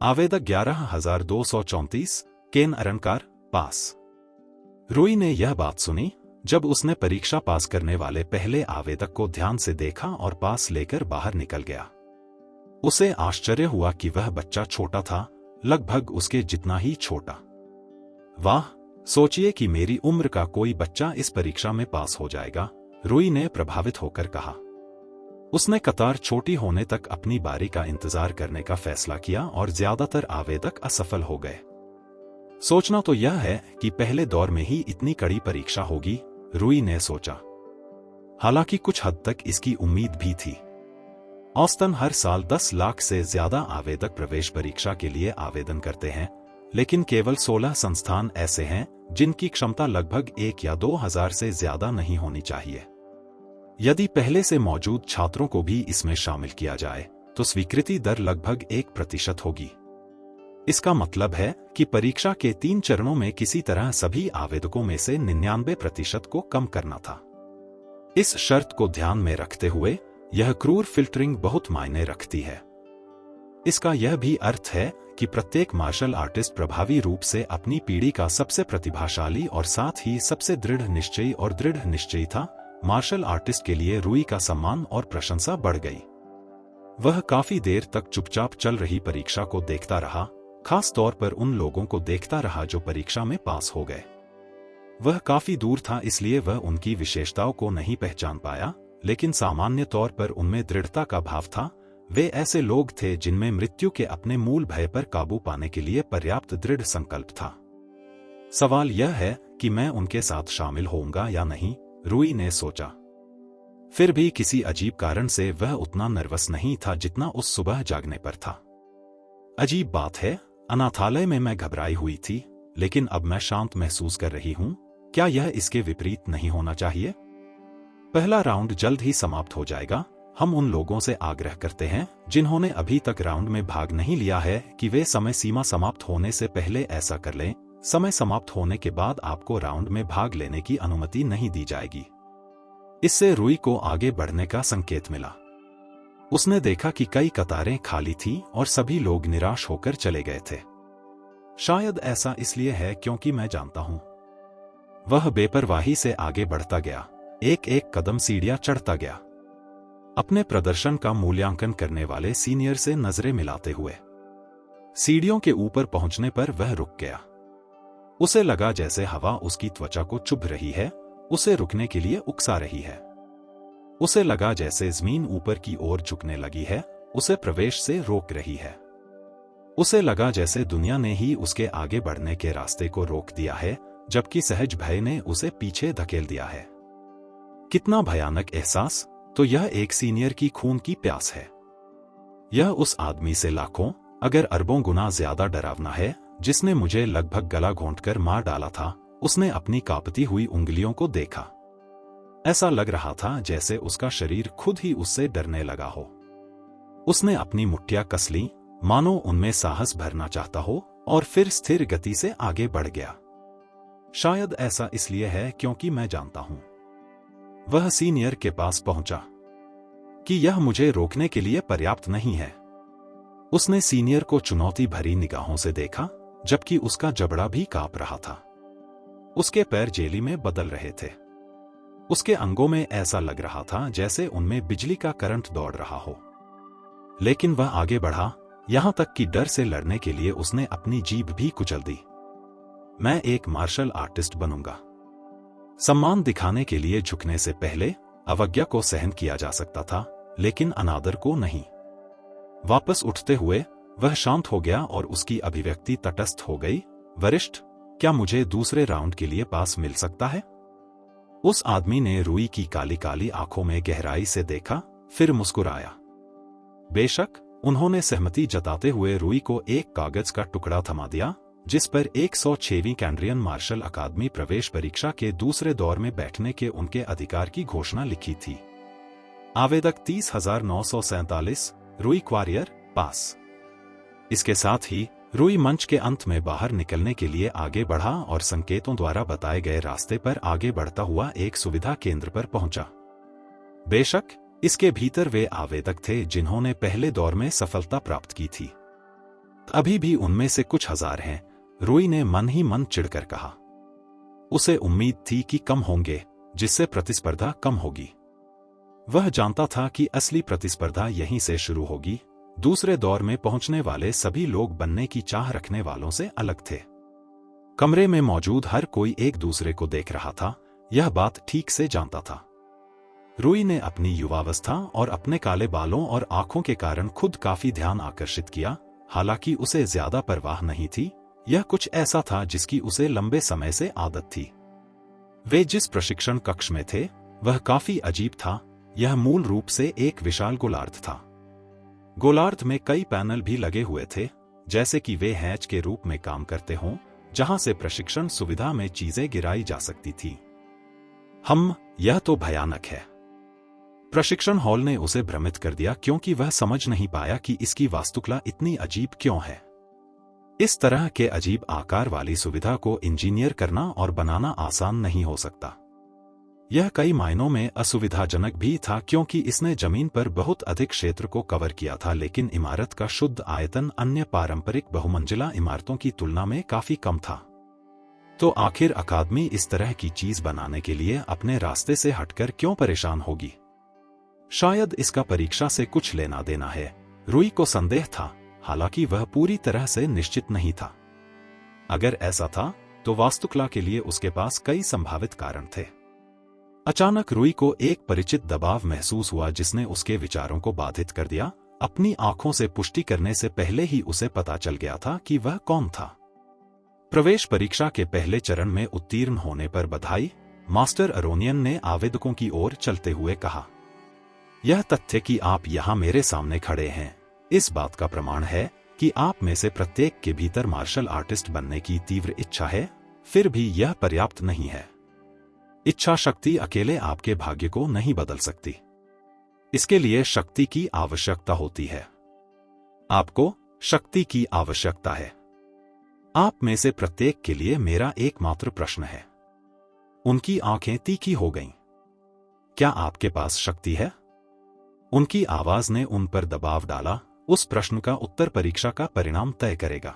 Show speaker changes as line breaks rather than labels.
आवेदक 11,234, केन अरनकार, पास। रूई ने यह बात सुनी जब उसने परीक्षा पास करने वाले पहले आवेदक को ध्यान से देखा और पास लेकर बाहर निकल गया। उसे आश्चर्य हुआ कि वह बच्चा छोटा था, लगभग उसके जितना ही छोटा। वाह, सोचिए कि मेरी उम्र का कोई बच्चा इस परीक्षा में पास हो जाएगा, रूई ने प्रभावित होकर कहा। उसने कतार छोटी होने तक अपनी बारी का इंतजार करने का फैसला किया और ज्यादातर आवेदक असफल हो गए। सोचना तो यह है कि पहले दौर में ही इतनी कड़ी परीक्षा होगी, रूई ने सोचा। हालांकि कुछ हद तक इसकी उम्मीद भी थी। औसतन हर साल 10 लाख से ज्यादा आवेदक प्रवेश परीक्षा के लिए आवेदन करते हैं, लेकिन केवल 16 संस्थान ऐसे हैं जिनकी क्षमता लगभग 1 या 2 हजार से ज्यादा नहीं होनी चाहिए। यदि पहले से मौजूद छात्रों को भी इसमें शामिल किया जाए तो स्वीकृति दर लगभग 1% होगी। इसका मतलब है कि परीक्षा के 3 चरणों में किसी तरह सभी आवेदकों में से 99% को कम करना था। इस शर्त को ध्यान में रखते हुए यह क्रूर फिल्टरिंग बहुत मायने रखती है। इसका यह भी अर्थ है कि प्रत्येक मार्शल आर्टिस्ट प्रभावी रूप से अपनी पीढ़ी का सबसे प्रतिभाशाली और साथ ही सबसे दृढ़ निश्चयी था। मार्शल आर्टिस्ट के लिए रूई का सम्मान और प्रशंसा बढ़ गई। वह काफी देर तक चुपचाप चल रही परीक्षा को देखता रहा, खास तौर पर उन लोगों को देखता रहा जो परीक्षा में पास हो गए। वह काफी दूर था, इसलिए वह उनकी विशेषताओं को नहीं पहचान पाया, लेकिन सामान्य तौर पर उनमें दृढ़ता का भाव था। वे ऐसे लोग थे जिनमें मृत्यु के अपने मूल भय पर काबू पाने के लिए पर्याप्त दृढ़ संकल्प था। सवाल यह है कि मैं उनके साथ शामिल होऊंगा या नहीं, रूई ने सोचा। फिर भी किसी अजीब कारण से वह उतना नर्वस नहीं था जितना उस सुबह जागने पर था। अजीब बात है, अनाथालय में मैं घबराई हुई थी, लेकिन अब मैं शांत महसूस कर रही हूं। क्या यह इसके विपरीत नहीं होना चाहिए? पहला राउंड जल्द ही समाप्त हो जाएगा। हम उन लोगों से आग्रह करते हैं जिन्होंने अभी तक राउंड में भाग नहीं लिया है कि वे समय सीमा समाप्त होने से पहले ऐसा कर लें। समय समाप्त होने के बाद आपको राउंड में भाग लेने की अनुमति नहीं दी जाएगी। इससे रूई को आगे बढ़ने का संकेत मिला। उसने देखा कि कई कतारें खाली थीं और सभी लोग निराश होकर चले गए थे। शायद ऐसा इसलिए है क्योंकि मैं जानता हूं। वह बेपरवाही से आगे बढ़ता गया, एक एक कदम सीढ़ियां चढ़ता गया, अपने प्रदर्शन का मूल्यांकन करने वाले सीनियर से नजरें मिलाते हुए। सीढ़ियों के ऊपर पहुंचने पर वह रुक गया। उसे लगा जैसे हवा उसकी त्वचा को चुभ रही है, उसे रुकने के लिए उकसा रही है। उसे लगा जैसे जमीन ऊपर की ओर झुकने लगी है, उसे प्रवेश से रोक रही है। उसे लगा जैसे दुनिया ने ही उसके आगे बढ़ने के रास्ते को रोक दिया है, जबकि सहज भय ने उसे पीछे धकेल दिया है। कितना भयानक एहसास! तो यह एक सीनियर की खून की प्यास है। यह उस आदमी से लाखों, अगर अरबों गुना ज्यादा डरावना है जिसने मुझे लगभग गला घोंटकर मार डाला था। उसने अपनी कांपती हुई उंगलियों को देखा। ऐसा लग रहा था जैसे उसका शरीर खुद ही उससे डरने लगा हो। उसने अपनी मुट्ठियां कस लीं, मानो उनमें साहस भरना चाहता हो, और फिर स्थिर गति से आगे बढ़ गया। शायद ऐसा इसलिए है क्योंकि मैं जानता हूं। वह सीनियर के पास पहुंचा कि यह मुझे रोकने के लिए पर्याप्त नहीं है। उसने सीनियर को चुनौती भरी निगाहों से देखा, जबकि उसका जबड़ा भी कांप रहा था। उसके पैर जेली में बदल रहे थे। उसके अंगों में ऐसा लग रहा था जैसे उनमें बिजली का करंट दौड़ रहा हो। लेकिन वह आगे बढ़ा, यहां तक कि डर से लड़ने के लिए उसने अपनी जीभ भी कुचल दी। मैं एक मार्शल आर्टिस्ट बनूंगा। सम्मान दिखाने के लिए झुकने से पहले अवज्ञा को सहन किया जा सकता था, लेकिन अनादर को नहीं। वापस उठते हुए वह शांत हो गया और उसकी अभिव्यक्ति तटस्थ हो गई। वरिष्ठ, क्या मुझे दूसरे राउंड के लिए पास मिल सकता है? उस आदमी ने रूई की काली काली आंखों में गहराई से देखा, फिर मुस्कुराया। बेशक, उन्होंने सहमति जताते हुए रूई को एक कागज का टुकड़ा थमा दिया, जिस पर 106वीं कैंड्रियन मार्शल अकादमी प्रवेश परीक्षा के दूसरे दौर में बैठने के उनके अधिकार की घोषणा लिखी थी। आवेदक 30,947, रूई क्वारियर, पास। इसके साथ ही रूई मंच के अंत में बाहर निकलने के लिए आगे बढ़ा और संकेतों द्वारा बताए गए रास्ते पर आगे बढ़ता हुआ एक सुविधा केंद्र पर पहुंचा। बेशक, इसके भीतर वे आवेदक थे जिन्होंने पहले दौर में सफलता प्राप्त की थी। अभी भी उनमें से कुछ हजार हैं, रूई ने मन ही मन चिढ़कर कहा। उसे उम्मीद थी कि कम होंगे, जिससे प्रतिस्पर्धा कम होगी। वह जानता था कि असली प्रतिस्पर्धा यहीं से शुरू होगी। दूसरे दौर में पहुंचने वाले सभी लोग बनने की चाह रखने वालों से अलग थे। कमरे में मौजूद हर कोई एक दूसरे को देख रहा था, यह बात ठीक से जानता था। रूई ने अपनी युवावस्था और अपने काले बालों और आंखों के कारण खुद काफी ध्यान आकर्षित किया। हालांकि उसे ज्यादा परवाह नहीं थी, यह कुछ ऐसा था जिसकी उसे लंबे समय से आदत थी। वे जिस प्रशिक्षण कक्ष में थे वह काफी अजीब था। यह मूल रूप से एक विशाल गोलार्ध था। गोलार्ध में कई पैनल भी लगे हुए थे, जैसे कि वे हैच के रूप में काम करते हों, जहां से प्रशिक्षण सुविधा में चीजें गिराई जा सकती थी। यह तो भयानक है। प्रशिक्षण हॉल ने उसे भ्रमित कर दिया, क्योंकि वह समझ नहीं पाया कि इसकी वास्तुकला इतनी अजीब क्यों है। इस तरह के अजीब आकार वाली सुविधा को इंजीनियर करना और बनाना आसान नहीं हो सकता। यह कई मायनों में असुविधाजनक भी था, क्योंकि इसने जमीन पर बहुत अधिक क्षेत्र को कवर किया था, लेकिन इमारत का शुद्ध आयतन अन्य पारंपरिक बहुमंजिला इमारतों की तुलना में काफी कम था। तो आखिर अकादमी इस तरह की चीज बनाने के लिए अपने रास्ते से हटकर क्यों परेशान होगी? शायद इसका परीक्षा से कुछ लेना देना है। रूई को संदेह था, हालांकि वह पूरी तरह से निश्चित नहीं था। अगर ऐसा था तो वास्तुकला के लिए उसके पास कई संभावित कारण थे। अचानक रूई को एक परिचित दबाव महसूस हुआ, जिसने उसके विचारों को बाधित कर दिया। अपनी आंखों से पुष्टि करने से पहले ही उसे पता चल गया था कि वह कौन था। प्रवेश परीक्षा के पहले चरण में उत्तीर्ण होने पर बधाई, मास्टर अरोनियन ने आवेदकों की ओर चलते हुए कहा। यह तथ्य कि आप यहां मेरे सामने खड़े हैं, इस बात का प्रमाण है कि आप में से प्रत्येक के भीतर मार्शल आर्टिस्ट बनने की तीव्र इच्छा है। फिर भी यह पर्याप्त नहीं है। इच्छा शक्ति अकेले आपके भाग्य को नहीं बदल सकती। इसके लिए शक्ति की आवश्यकता होती है। आपको शक्ति की आवश्यकता है। आप में से प्रत्येक के लिए मेरा एकमात्र प्रश्न है। उनकी आंखें तीखी हो गईं। क्या आपके पास शक्ति है? उनकी आवाज ने उन पर दबाव डाला। उस प्रश्न का उत्तर परीक्षा का परिणाम तय करेगा।